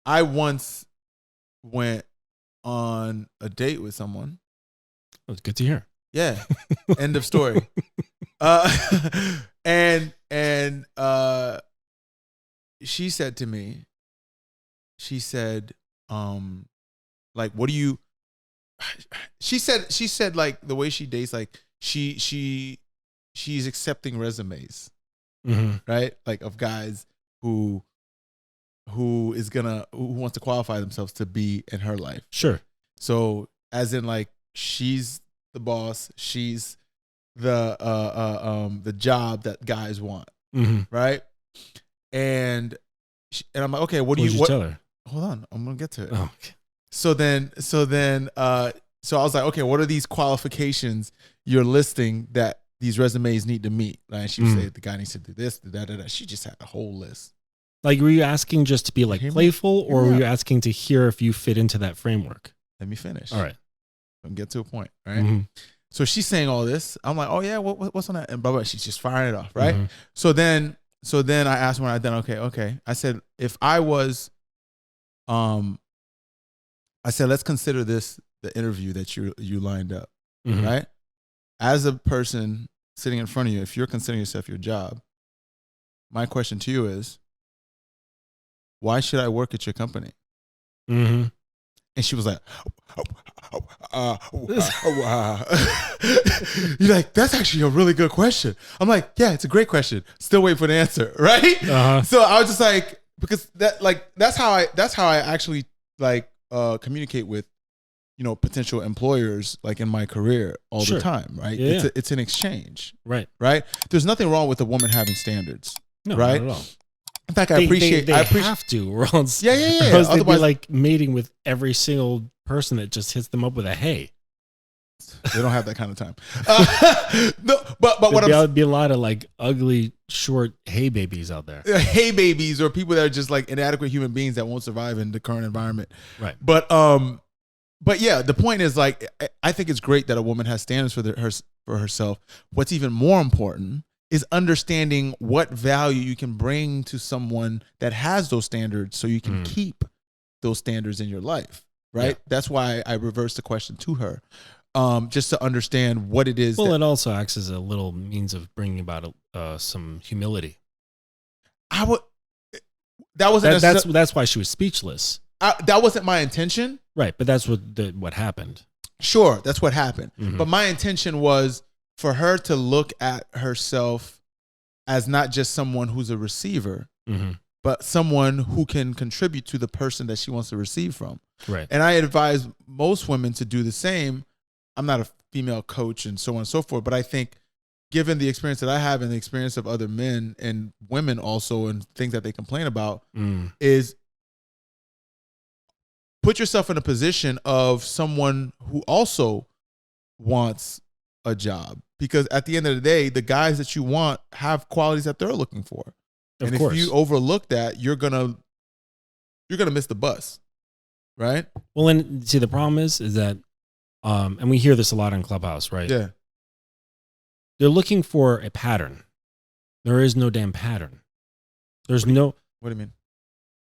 I once went on a date with someone. That's good to hear. Yeah. End of story. And she said to me, she said, like, what do you, she said like the way she dates, like she's accepting resumes, right? Like of guys who wants to qualify themselves to be in her life. Sure. So as in like, she's the boss, she's the job that guys want, right? And I'm like, okay, what do you tell her? Hold on, I'm gonna get to it. Oh, okay. So I was like, okay, what are these qualifications you're listing that these resumes need to meet? And she would say the guy needs to do this, do that. She just had a whole list. Like, were you asking just to be like playful, or were you asking to hear if you fit into that framework? Let me finish. All right. Let me get to a point, right? So she's saying all this. I'm like, oh yeah, what's on that? And blah, blah. She's just firing it off, right? So then I asked when I done, okay. I said, if I was, I said, let's consider this the interview that you lined up, right? As a person sitting in front of you, if you're considering yourself your job, my question to you is, why should I work at your company? And she was like, you're like, that's actually a really good question. I'm like, yeah, it's a great question. Still waiting for the answer, right? So I was just like, because that's how I actually like communicate with, potential employers, like in my career all the time, right? Yeah. It's an exchange, right? There's nothing wrong with a woman having standards, right? Not at all. In fact, I appreciate. They have to, or else, yeah. Otherwise, they'd be like mating with every single person that just hits them up with a hey. They don't have that kind of time. No, but what there'd be a lot of like ugly, short hey babies out there. Hey babies, or people that are just like inadequate human beings that won't survive in the current environment. Right. But yeah, the point is, like, I think it's great that a woman has standards for herself. What's even more important is understanding what value you can bring to someone that has those standards, so you can keep those standards in your life, right? Yeah. That's why I reversed the question to her, just to understand what it is. Well, it also acts as a little means of bringing about some humility. That's why she was speechless. That wasn't my intention, right? But that's what happened. Sure, that's what happened. But my intention was for her to look at herself as not just someone who's a receiver, but someone who can contribute to the person that she wants to receive from. Right. And I advise most women to do the same. I'm not a female coach and so on and so forth, but I think given the experience that I have and the experience of other men and women also, and things that they complain about, is put yourself in a position of someone who also wants a job. Because at the end of the day, the guys that you want have qualities that they're looking for. Of course. If you overlook that, you're gonna miss the bus, right? Well, and see, the problem is that, and we hear this a lot in Clubhouse, right? Yeah. They're looking for a pattern. There is no damn pattern. What do you mean?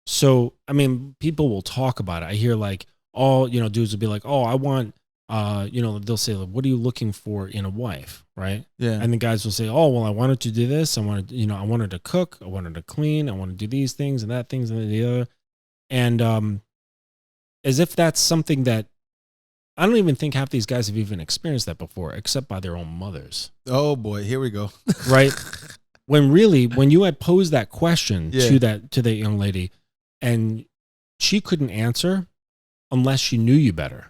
So, I mean, people will talk about it. I hear like, dudes will be like, oh, I want, they'll say, like, what are you looking for in a wife? Right. Yeah. And the guys will say, oh, well, I wanted to do this. I wanted her to cook. I wanted her to clean. I want to do these things and that things and the other. And, as if that's something that I don't even think half these guys have even experienced that before, except by their own mothers. Oh boy. Here we go. Right. When you had posed that question to the young lady, and she couldn't answer unless she knew you better.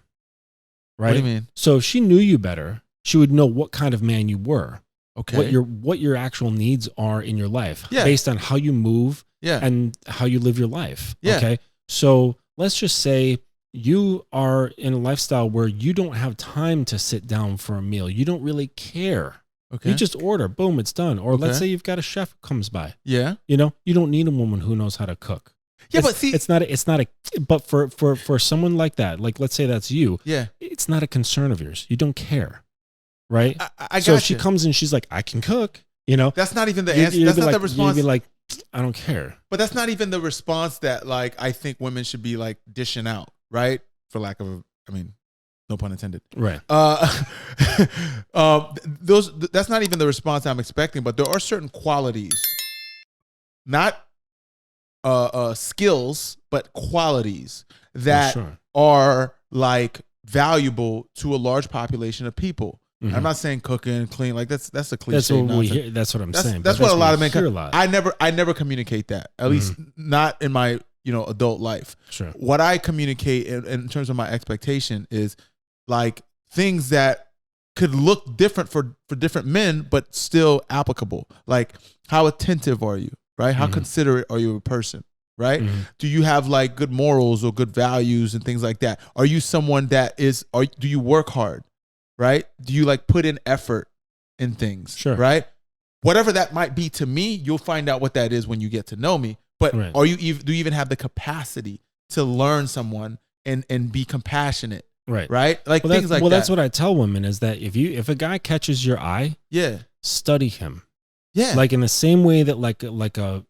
Right? What do you mean? So if she knew you better, she would know what kind of man you were. Okay. What your actual needs are in your life, based on how you move and how you live your life. Yeah. Okay. So let's just say you are in a lifestyle where you don't have time to sit down for a meal. You don't really care. Okay. You just order, boom, it's done. Or let's say you've got a chef who comes by. Yeah. You don't need a woman who knows how to cook. Yeah, but see, but for someone like that, like let's say that's you. Yeah. It's not a concern of yours. You don't care. Right? I so if she comes and she's like, I can cook, That's not even the answer. That's not the response. You'd be like, I don't care. But that's not even the response that like I think women should be like dishing out, right? For lack of, no pun intended. Right. That's not even the response I'm expecting. But there are certain qualities, not skills, but qualities that are like valuable to a large population of people. Mm-hmm. I'm not saying cooking, clean, like that's a cliche. That's what I'm saying. That's what a lot of men. I never communicate that. At least not in my adult life. Sure. What I communicate in terms of my expectation is like things that could look different for different men, but still applicable. Like how attentive are you? Right? How considerate are you a person? Right? Do you have like good morals or good values and things like that? Are you someone that do you work hard? Right? Do you like put in effort in things? Sure. Right? Whatever that might be to me, you'll find out what that is when you get to know me. But do you even have the capacity to learn someone and be compassionate? Right. Right? Like things like that. Well, that's what I tell women is that if a guy catches your eye, study him. Yeah. Like in the same way that like a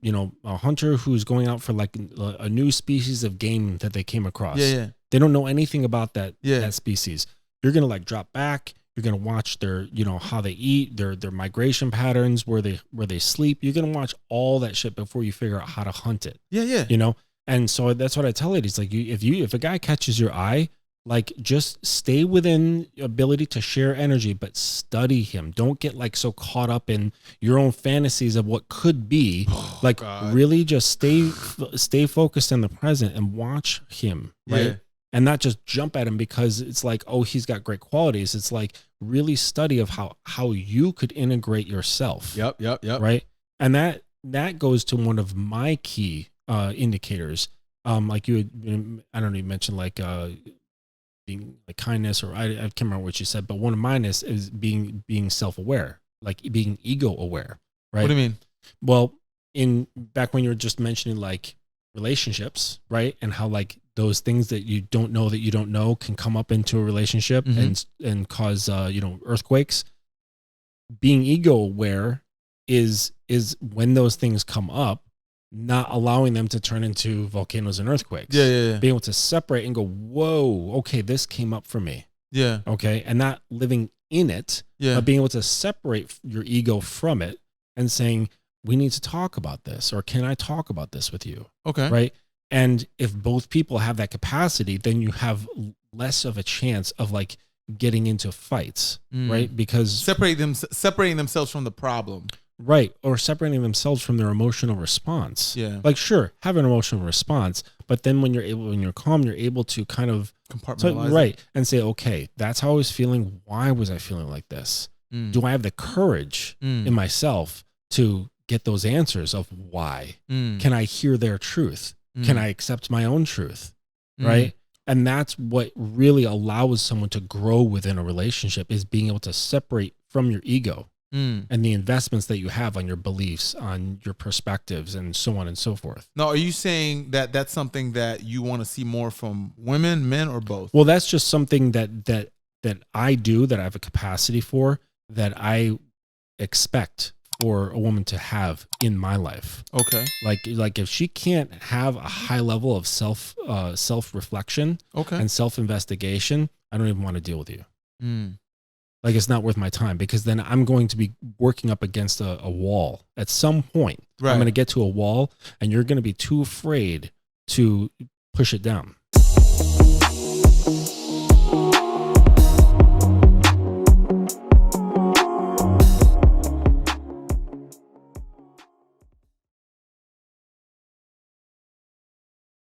hunter who's going out for like a new species of game that they came across. Yeah. They don't know anything about that species. You're going to like drop back. You're going to watch their, how they eat, their migration patterns, where they sleep. You're going to watch all that shit before you figure out how to hunt it. Yeah. And so that's what I tell ladies. Like if a guy catches your eye, like just stay within ability to share energy, but study him. Don't get like so caught up in your own fantasies of what could be. Really just stay focused in the present and watch him. Right. Yeah. And not just jump at him because it's like, oh, he's got great qualities. It's like really study of how you could integrate yourself. Yep. Right. And that goes to one of my key indicators. Like you mentioned like being like kindness, or I can't remember what you said, but one of mine is being self-aware, like being ego aware. Right. What do you mean? Well, back when you were just mentioning like relationships, right? And how like those things that you don't know can come up into a relationship and cause earthquakes. Being ego aware is when those things come up, not allowing them to turn into volcanoes and earthquakes. Yeah. Being able to separate and go, whoa, okay, this came up for me. Yeah. Okay. And not living in it, but being able to separate your ego from it and saying, we need to talk about this, or can I talk about this with you? Okay. Right. And if both people have that capacity, then you have less of a chance of like getting into fights, right? Because separating themselves from the problem. Right. Or separating themselves from their emotional response. Yeah. Like, sure, have an emotional response, but then when you're calm, you're able to kind of compartmentalize it. And say, okay, that's how I was feeling. Why was I feeling like this? Do I have the courage in myself to get those answers of why? Can I hear their truth? Can I accept my own truth? Right. And that's what really allows someone to grow within a relationship, is being able to separate from your ego. And the investments that you have on your beliefs, on your perspectives, and so on and so forth. Now, are you saying that that's something that you want to see more from women, men, or both? Well, that's just something that I do, that I have a capacity for, that I expect for a woman to have in my life. Okay. Like if she can't have a high level of self reflection, and self investigation, I don't even want to deal with you. Like, it's not worth my time, because then I'm going to be working up against a wall at some point. Right. I'm going to get to a wall, and you're going to be too afraid to push it down.